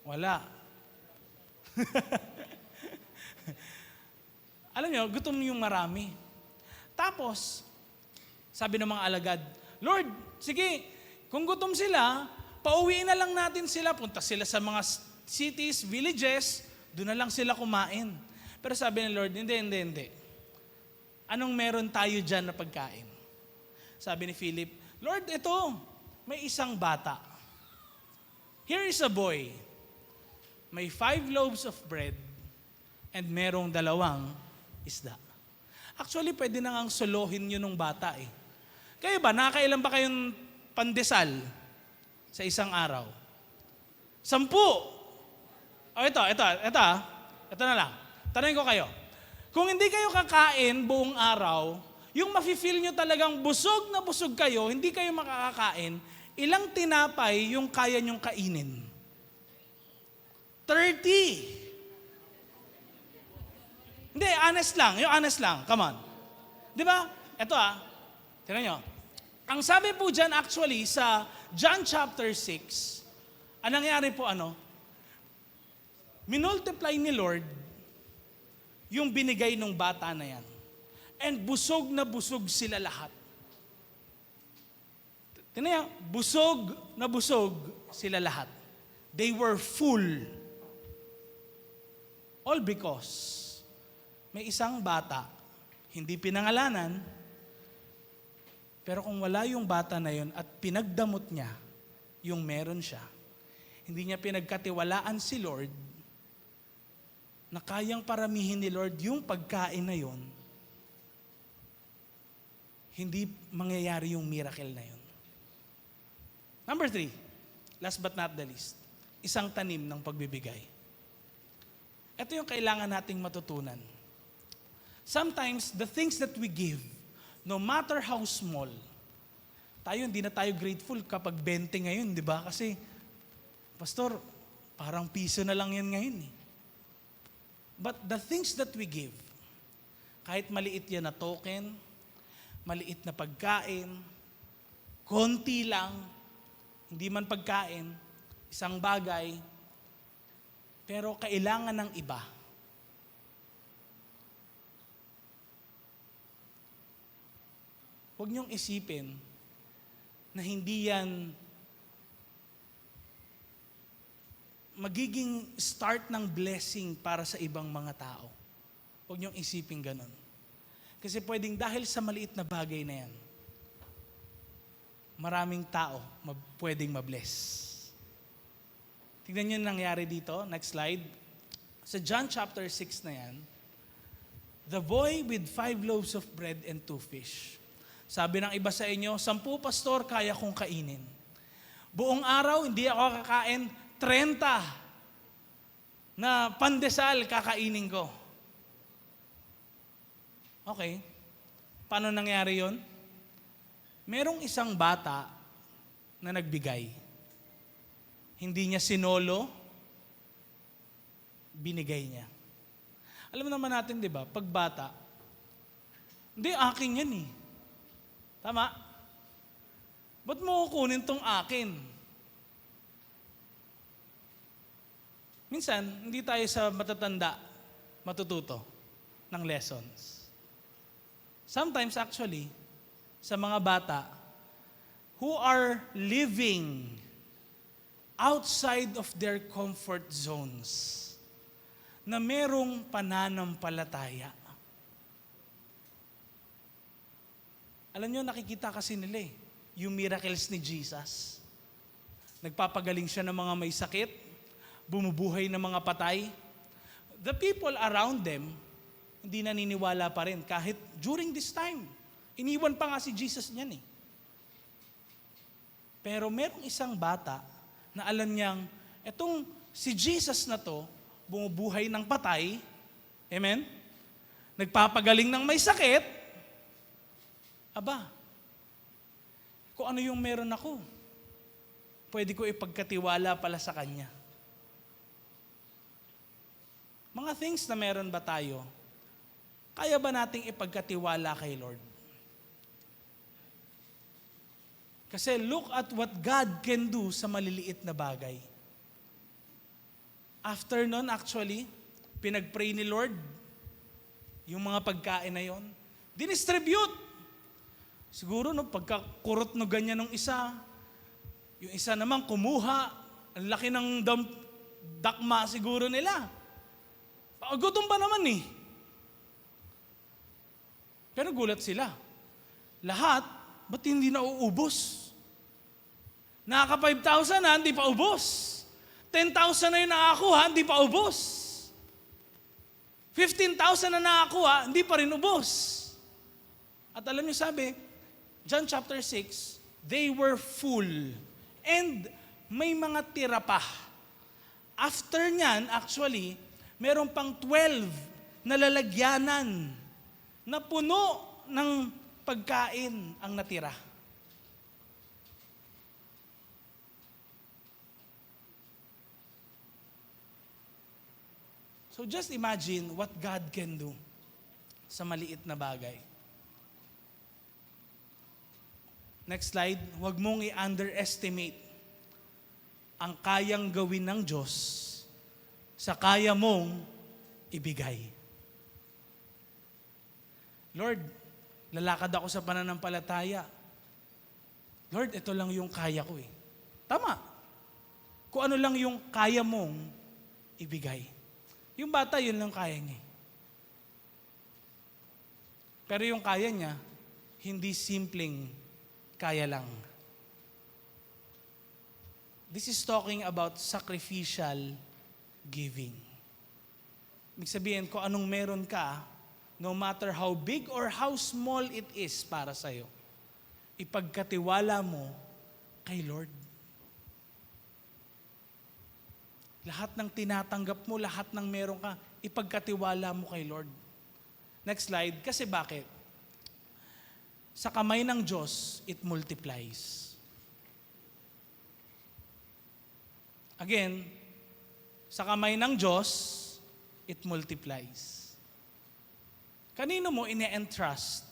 Wala. Alam nyo, gutom yung marami. Tapos, sabi ng mga alagad, Lord, sige, kung gutom sila, pauwiin na lang natin sila. Punta sila sa mga cities, villages, doon na lang sila kumain. Pero sabi ng Lord, hindi. Anong meron tayo dyan na pagkain? Sabi ni Philip, Lord, ito, may isang bata. Here is a boy. May 5 loaves of bread and merong 2 isda. Actually, pwede na ngang solohin yun ng bata eh. Kayo ba, nakakailan ba kayong pandesal sa isang araw? 10. Ito na lang. Tanungin ko kayo. Kung hindi kayo kakain buong araw, yung mafe-feel nyo talagang busog na busog kayo, hindi kayo makakakain, ilang tinapay yung kaya nyong kainin? 30. Hindi, honest lang. Yung honest lang. Come on. Di ba? Ito tingnan nyo. Ang sabi po dyan actually sa John chapter 6, ang nangyari po minultiply ni Lord yung binigay ng bata na yan. And busog na busog sila lahat. Tingnan nyo, busog na busog sila lahat. They were full. All because may isang bata, hindi pinangalanan, pero kung wala yung bata na yun at pinagdamot niya yung meron siya, hindi niya pinagkatiwalaan si Lord na kayang paramihin ni Lord yung pagkain na yun, hindi mangyayari yung miracle na yun. Number 3, last but not the least, isang tanim ng pagbibigay. Ito yung kailangan nating matutunan. Sometimes, the things that we give, no matter how small, hindi na tayo grateful kapag 20 ngayon, di ba? Kasi, Pastor, parang piso na lang yan ngayon eh. But the things that we give, kahit maliit yan na token, maliit na pagkain, konti lang, hindi man pagkain, isang bagay, pero kailangan ng iba. Huwag niyong isipin na hindi yan magiging start ng blessing para sa ibang mga tao. Huwag niyong isipin ganun. Kasi pwedeng dahil sa maliit na bagay na yan, maraming tao pwedeng mabless. Tignan niyo yung nangyari dito. Next slide. Sa John chapter 6 na yan, the boy with 5 loaves of bread and 2 fish. Sabi ng iba sa inyo, 10 pastor, kaya kong kainin. Buong araw, hindi ako kakain, 30 na pandesal kakainin ko. Okay. Paano nangyari yon? Merong isang bata na nagbigay. Hindi niya sinolo, binigay niya. Alam naman natin, di ba, pag bata, hindi, akin yan eh. Tama? Ba't mo kukunin tong akin? Minsan, hindi tayo sa matatanda matututo ng lessons. Sometimes actually, sa mga bata who are living outside of their comfort zones, na merong pananampalataya. Alam nyo, nakikita kasi nila yung miracles ni Jesus. Nagpapagaling siya ng mga may sakit, bumubuhay ng mga patay. The people around them, hindi naniniwala pa rin kahit during this time. Iniwan pa nga si Jesus niyan eh. Pero merong isang bata na alam niyang, etong si Jesus na to, bumubuhay ng patay, amen? Nagpapagaling ng may sakit, aba, kung ano yung meron ako, pwede ko ipagkatiwala pala sa Kanya. Mga things na meron ba tayo, kaya ba nating ipagkatiwala kay Lord? Kasi look at what God can do sa maliliit na bagay. After nun, actually, pinag-pray ni Lord, yung mga pagkain na yon, dinistribute. Siguro, no, pagkakurot no ganyan ng isa, yung isa naman kumuha, ang laki ng dakma siguro nila. Gutom pa naman eh. Pero gulat sila. Lahat, ba't hindi nauubos? Nakaka 5,000 na, hindi pa ubos. 10,000 na yung nakakuha, hindi pa ubos. 15,000 na nakakuha, hindi pa rin ubos. At alam niyo sabi, John chapter 6, they were full. And may mga tira pa. After nyan, actually, meron pang 12 na lalagyanan na puno ng pagkain ang natira. So just imagine what God can do sa maliit na bagay. Next slide, huwag mong i-underestimate ang kayang gawin ng Diyos sa kaya mong ibigay. Lord, lalakad ako sa pananampalataya. Lord, ito lang yung kaya ko eh. Tama. Kung ano lang yung kaya mong ibigay. Yung bata, yun lang kaya niya. Pero yung kaya niya, hindi simpleng kaya lang. This is talking about sacrificial giving. Ibig sabihin, kung anong meron ka, no matter how big or how small it is para sa'yo, ipagkatiwala mo kay Lord. Lahat ng tinatanggap mo, lahat ng meron ka, ipagkatiwala mo kay Lord. Next slide. Kasi bakit? Sa kamay ng Diyos, it multiplies. Again, sa kamay ng Diyos, it multiplies. Kanino mo ine-entrust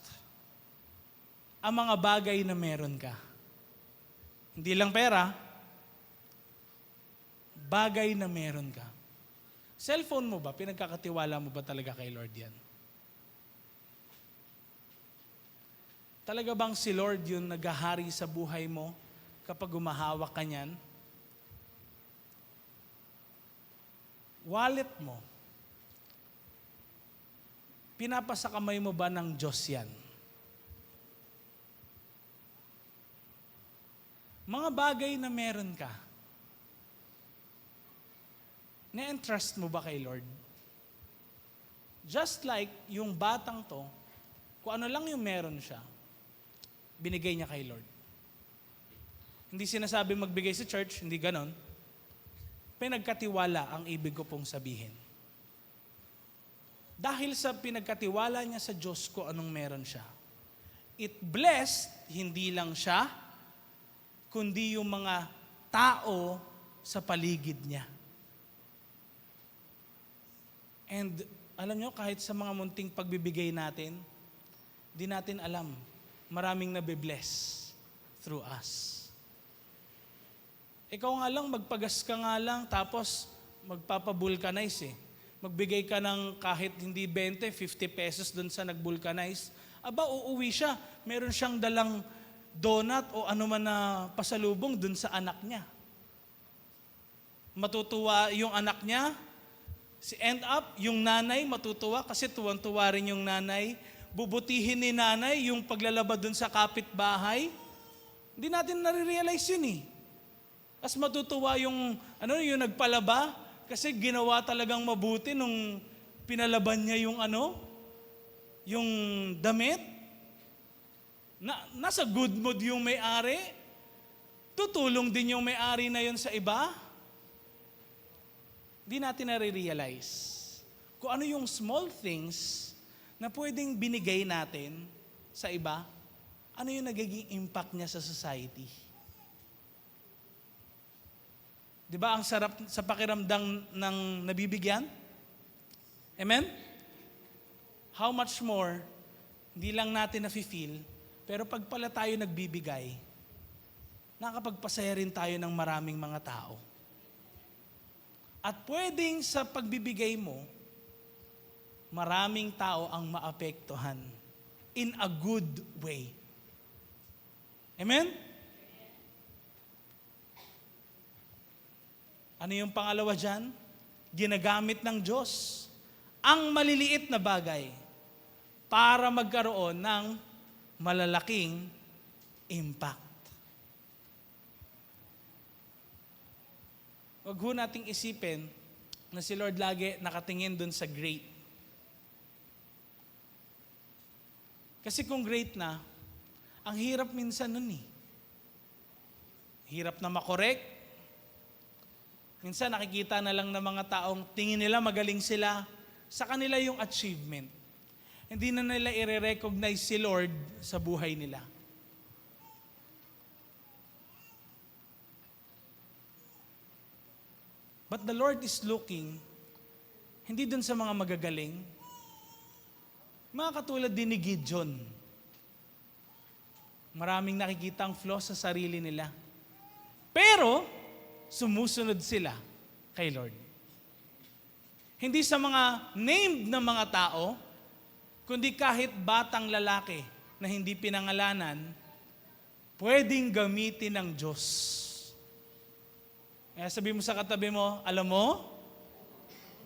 ang mga bagay na meron ka? Hindi lang pera, bagay na meron ka. Cellphone mo ba? Pinagkakatiwala mo ba talaga kay Lord yan? Talaga bang si Lord yung naghahari sa buhay mo kapag umahawak ka niyan? Wallet mo, pinapasakamay mo ba ng Diyos yan? Mga bagay na meron ka, na-entrust mo ba kay Lord? Just like yung batang to, kung ano lang yung meron siya, binigay niya kay Lord. Hindi sinasabi magbigay sa church, hindi ganon. Pinagkatiwala ang ibig ko pong sabihin. Dahil sa pinagkatiwala niya sa Diyos ko anong meron siya, it blessed hindi lang siya, kundi yung mga tao sa paligid niya. And alam nyo, kahit sa mga munting pagbibigay natin, di natin alam, maraming nabibless through us. Ikaw nga lang, magpagas ka nga lang, tapos magpapabulkanize eh. Magbigay ka ng kahit hindi 20, 50 pesos dun sa nag-vulcanize. Aba, uuwi siya. Meron siyang dalang donut o ano man na pasalubong dun sa anak niya. Matutuwa yung anak niya. End up, yung nanay matutuwa kasi tuwang-tuwa rin yung nanay. bubutihin ni nanay yung paglalaba dun sa kapitbahay. Hindi natin nare-realize yun eh. As matutuwa yung nagpalaba kasi ginawa talagang mabuti nung pinalaban niya yung damit. Nasa good mood yung may-ari. Tutulong din yung may-ari na yun sa iba. Hindi natin nare-realize kung ano yung small things na pwedeng binigay natin sa iba, ano yung nagiging impact niya sa society. Di ba ang sarap sa pakiramdam ng nabibigyan? Amen? How much more, hindi lang natin nafe-feel, pero pag pala tayo nagbibigay, nakapagpasaya rin tayo ng maraming mga tao. At pwedeng sa pagbibigay mo, maraming tao ang maapektuhan in a good way. Amen? Ano yung pangalawa dyan? Ginagamit ng Diyos ang maliliit na bagay para magkaroon ng malalaking impact. Huwag ho nating isipin na si Lord lagi nakatingin dun sa great. Kasi kung great na, ang hirap minsan nun eh. Hirap na makorek. Minsan nakikita na lang ng mga taong tingin nila magaling sila, sa kanila yung achievement. Hindi na nila i-recognize si Lord sa buhay nila. But the Lord is looking, hindi dun sa mga magagaling, mga katulad din ni Gideon. Maraming nakikitang flaws sa sarili nila. Pero, sumusunod sila kay Lord. Hindi sa mga named na mga tao, kundi kahit batang lalaki na hindi pinangalanan, pwedeng gamitin ng Diyos. Kaya sabi mo sa katabi mo, alam mo,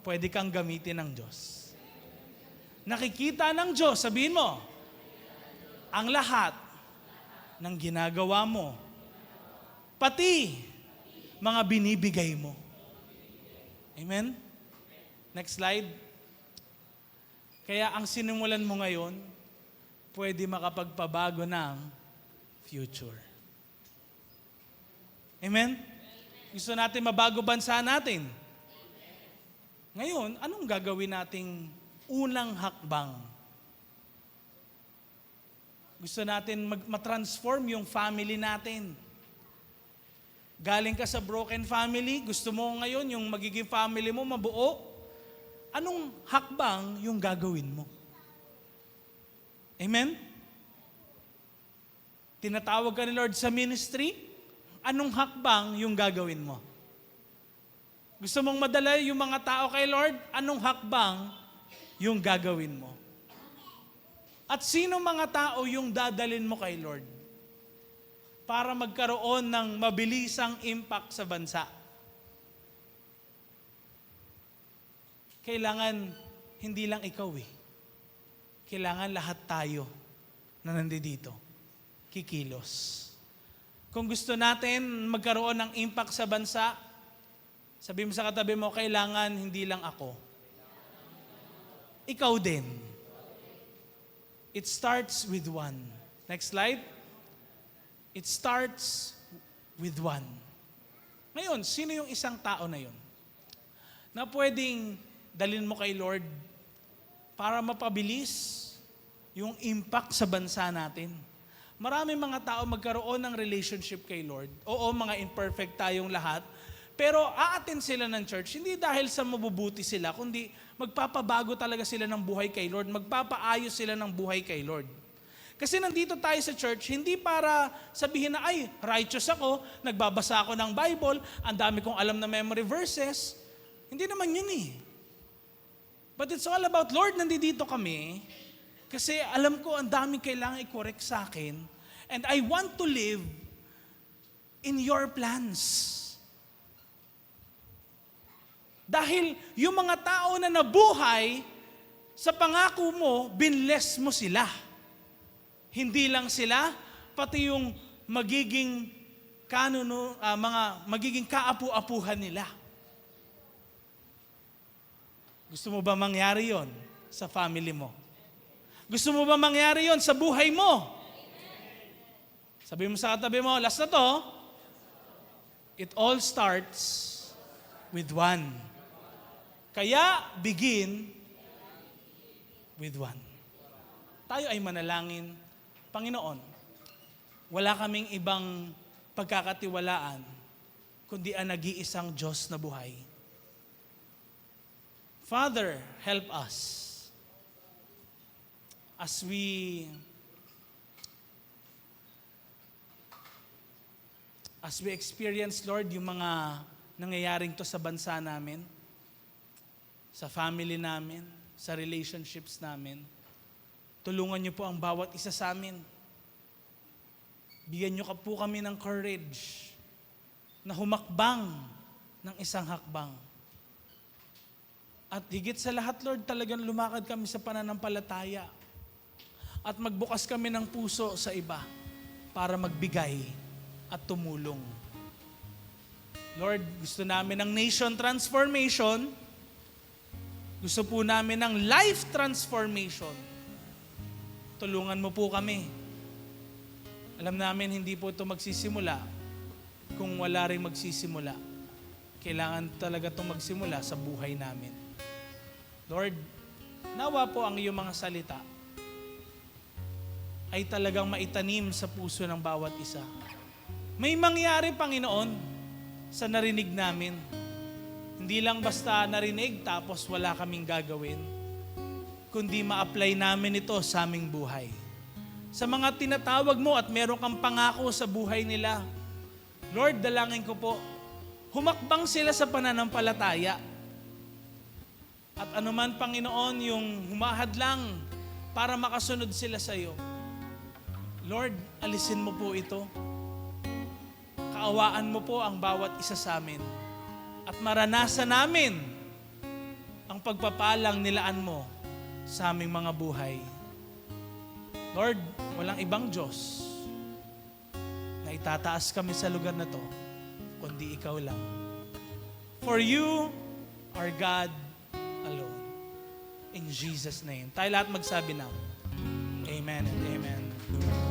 pwede kang gamitin ng Diyos. Nakikita ng Diyos, sabihin mo, ang lahat ng ginagawa mo, pati mga binibigay mo. Amen? Next slide. Kaya ang sinimulan mo ngayon, pwede makapagpabago ng future. Amen? Gusto natin mabago bansa natin. Ngayon, anong gagawin nating unang hakbang? Gusto natin matransform yung family natin. Galing ka sa broken family, gusto mo ngayon yung magiging family mo mabuo. Anong hakbang yung gagawin mo? Amen? Tinatawag ka ni Lord sa ministry, anong hakbang yung gagawin mo? Gusto mong madala yung mga tao kay Lord, anong hakbang yung gagawin mo? At sino mga tao yung dadalin mo kay Lord para magkaroon ng mabilisang impact sa bansa? Kailangan hindi lang ikaw eh. Kailangan lahat tayo na nandito kikilos. Kung gusto natin magkaroon ng impact sa bansa, sabi mo sa katabi mo, kailangan hindi lang ako. Ikaw din. It starts with one. Next slide. It starts with one. Ngayon, sino yung isang tao na yun? Na pwedeng dalhin mo kay Lord para mapabilis yung impact sa bansa natin. Maraming mga tao magkaroon ng relationship kay Lord. Oo, mga imperfect tayong lahat. Pero aattend sila ng church, hindi dahil sa mabubuti sila, kundi magpapabago talaga sila ng buhay kay Lord. Magpapaayos sila ng buhay kay Lord. Kasi nandito tayo sa church, hindi para sabihin na, ay, righteous ako, nagbabasa ako ng Bible, ang dami kong alam na memory verses. Hindi naman yun eh. But it's all about, Lord, nandito kami, kasi alam ko ang daming kailangan i-correct sa akin, and I want to live in your plans. Dahil yung mga tao na nabuhay sa pangako mo, binless mo sila. Hindi lang sila, pati yung magiging magiging kaapu-apuhan nila. Gusto mo ba mangyari yon sa family mo? Gusto mo ba mangyari yon sa buhay mo? Sabi mo sa katabi mo, last na to, it all starts with one. Kaya, begin with one. Tayo ay manalangin. Panginoon, wala kaming ibang pagkakatiwalaan, kundi ang nag-iisang Diyos na buhay. Father, help us as we experience, Lord, yung mga nangyayaring to sa bansa namin, sa family namin, sa relationships namin. Tulungan niyo po ang bawat isa sa amin. Bigyan niyo po kami ng courage na humakbang ng isang hakbang. At higit sa lahat, Lord, talagang lumakad kami sa pananampalataya. At magbukas kami ng puso sa iba para magbigay at tumulong. Lord, gusto namin ng nation transformation. Gusto po namin ng life transformation. Tulungan mo po kami. Alam namin hindi po ito magsisimula kung wala rin magsisimula. Kailangan talaga itong magsimula sa buhay namin. Lord, nawa po ang iyong mga salita ay talagang maitanim sa puso ng bawat isa. May mangyari, Panginoon, sa narinig namin. Hindi lang basta narinig tapos wala kaming gagawin, kundi ma-apply namin ito sa aming buhay. Sa mga tinatawag mo at meron kang pangako sa buhay nila, Lord, dalangin ko po, humakbang sila sa pananampalataya. At anuman, Panginoon, yung humahad lang para makasunod sila sa iyo, Lord, alisin mo po ito. Kaawaan mo po ang bawat isa sa amin. At maranasan namin ang pagpapalang nilaan mo sa aming mga buhay. Lord, walang ibang Diyos na itataas kami sa lugar na to, kundi ikaw lang. For you are God alone. In Jesus' name. Tayo lahat magsabi na, Amen and Amen.